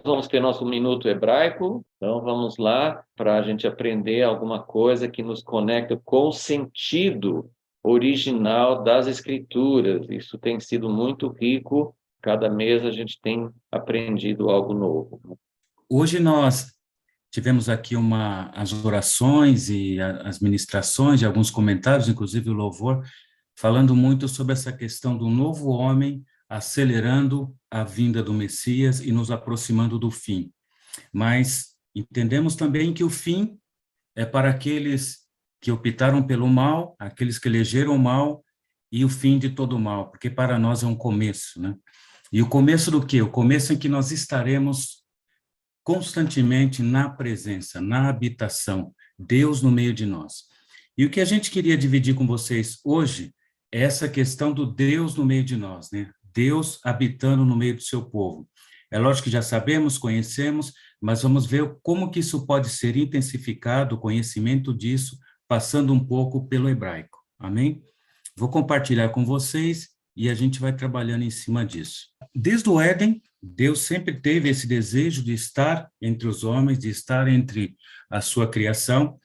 Vamos ter nosso minuto hebraico, então vamos lá para a gente aprender alguma coisa que nos conecta com o sentido original das Escrituras. Isso tem sido muito rico, cada mês a gente tem aprendido algo novo. Hoje nós tivemos aqui as orações e as ministrações e alguns comentários, inclusive o louvor, falando muito sobre essa questão do novo homem acelerando a vinda do Messias e nos aproximando do fim. Mas entendemos também que o fim é para aqueles que optaram pelo mal, aqueles que elegeram o mal, e o fim de todo o mal, porque para nós é um começo, né? E o começo do quê? O começo em que nós estaremos constantemente na presença, na habitação, Deus no meio de nós. E o que a gente queria dividir com vocês hoje é essa questão do Deus no meio de nós, né? Deus habitando no meio do seu povo. É lógico que já sabemos, conhecemos, mas vamos ver como que isso pode ser intensificado, o conhecimento disso, passando um pouco pelo hebraico. Amém? Vou compartilhar com vocês e a gente vai trabalhando em cima disso. Desde o Éden, Deus sempre teve esse desejo de estar entre os homens, de estar entre a sua criação,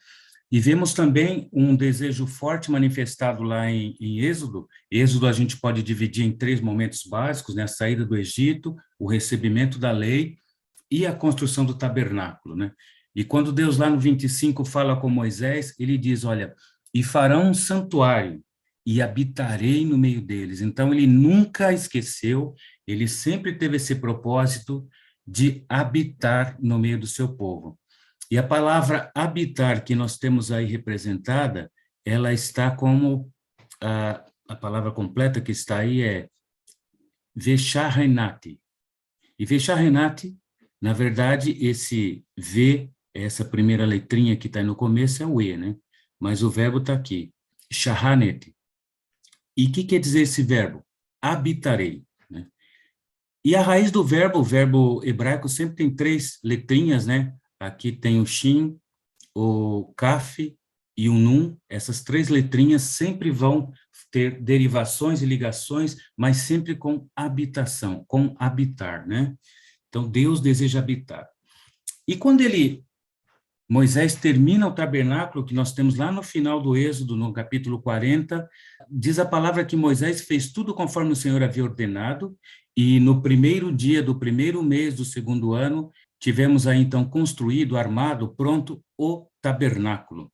e vemos também um desejo forte manifestado lá em Êxodo. Êxodo a gente pode dividir em 3 momentos básicos, né? A saída do Egito, o recebimento da lei e a construção do tabernáculo, né? E quando Deus lá no 25 fala com Moisés, ele diz, olha, e farão um santuário e habitarei no meio deles. Então ele nunca esqueceu, ele sempre teve esse propósito de habitar no meio do seu povo. E a palavra habitar que nós temos aí representada, ela está como, a palavra completa que está aí é Vesharenati. E Vesharenati, na verdade, esse V, essa primeira letrinha que está aí no começo é o E, né? Mas o verbo está aqui, Shahanet. E o que quer dizer esse verbo? Habitarei, né? E a raiz do verbo, o verbo hebraico sempre tem 3 letrinhas, né? Aqui tem o Shin, o Kaf e o Nun. Essas 3 letrinhas sempre vão ter derivações e ligações, mas sempre com habitação, com habitar, né? Então, Deus deseja habitar. E quando Moisés termina o tabernáculo, que nós temos lá no final do Êxodo, no capítulo 40, diz a palavra que Moisés fez tudo conforme o Senhor havia ordenado, e no primeiro dia do primeiro mês do segundo ano, tivemos aí então construído, armado, pronto, o tabernáculo.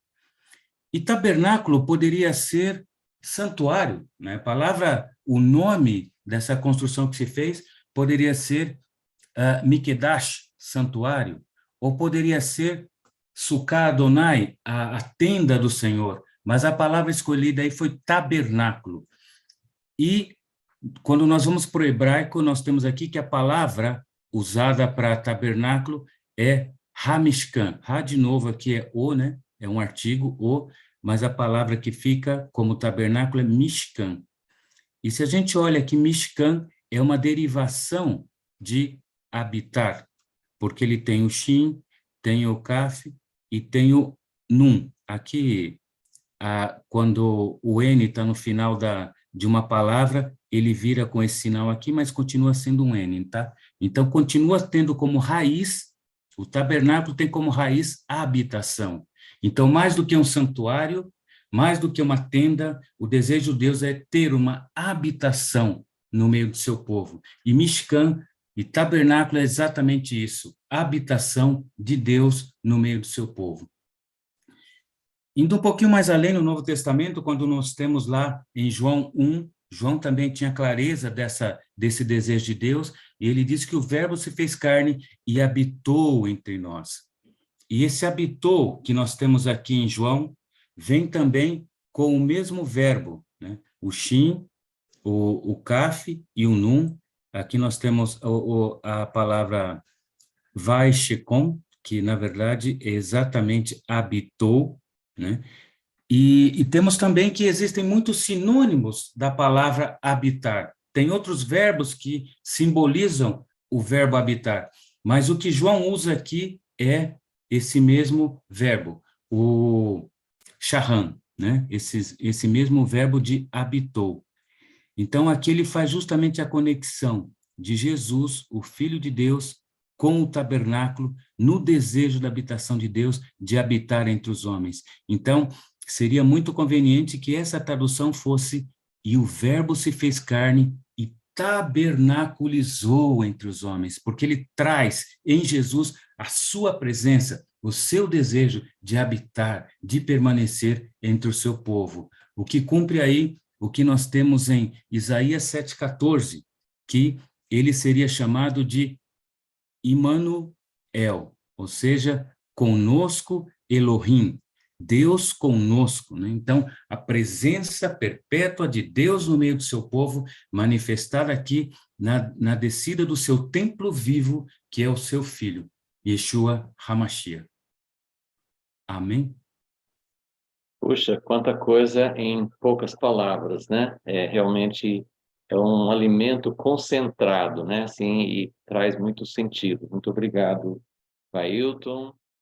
E tabernáculo poderia ser santuário, né? A palavra, o nome dessa construção que se fez poderia ser Mikedash, santuário, ou poderia ser Sukkah Adonai, a tenda do Senhor, mas a palavra escolhida aí foi tabernáculo. E quando nós vamos para o hebraico, nós temos aqui que a palavra usada para tabernáculo é Hamishkan. Ha, de novo, aqui é o, né? É um artigo, o, mas a palavra que fica como tabernáculo é Mishkan. E se a gente olha aqui, Mishkan é uma derivação de habitar, porque ele tem o Shin, tem o Kaf e tem o Nun. Aqui, quando o N está no final de uma palavra, ele vira com esse sinal aqui, mas continua sendo um N, tá? Então, continua tendo como raiz, o tabernáculo tem como raiz a habitação. Então, mais do que um santuário, mais do que uma tenda, o desejo de Deus é ter uma habitação no meio do seu povo. E Mishkan e tabernáculo é exatamente isso, a habitação de Deus no meio do seu povo. Indo um pouquinho mais além no Novo Testamento, quando nós temos lá em João 1, João também tinha clareza desse desejo de Deus, e ele diz que o verbo se fez carne e habitou entre nós. E esse habitou que nós temos aqui em João, vem também com o mesmo verbo, né? O Shin, o Kaf e o Nun. Aqui nós temos a palavra Vaishekon, que na verdade é exatamente habitou, né? E temos também que existem muitos sinônimos da palavra habitar. Tem outros verbos que simbolizam o verbo habitar, mas o que João usa aqui é esse mesmo verbo, o shahan, né? Esse mesmo verbo de habitou. Então, aqui ele faz justamente a conexão de Jesus, o Filho de Deus, com o tabernáculo, no desejo da habitação de Deus, de habitar entre os homens. Então, seria muito conveniente que essa tradução fosse: e o Verbo se fez carne e tabernaculizou entre os homens, porque ele traz em Jesus a sua presença, o seu desejo de habitar, de permanecer entre o seu povo. O que cumpre aí o que nós temos em Isaías 7,14, que ele seria chamado de Immanuel, ou seja, conosco Elohim, Deus conosco, né? Então, a presença perpétua de Deus no meio do seu povo, manifestada aqui na descida do seu templo vivo, que é o seu Filho, Yeshua HaMashiach. Amém? Puxa, quanta coisa em poucas palavras, né? Realmente é um alimento concentrado, né? Assim, e traz muito sentido. Muito obrigado, Ailton.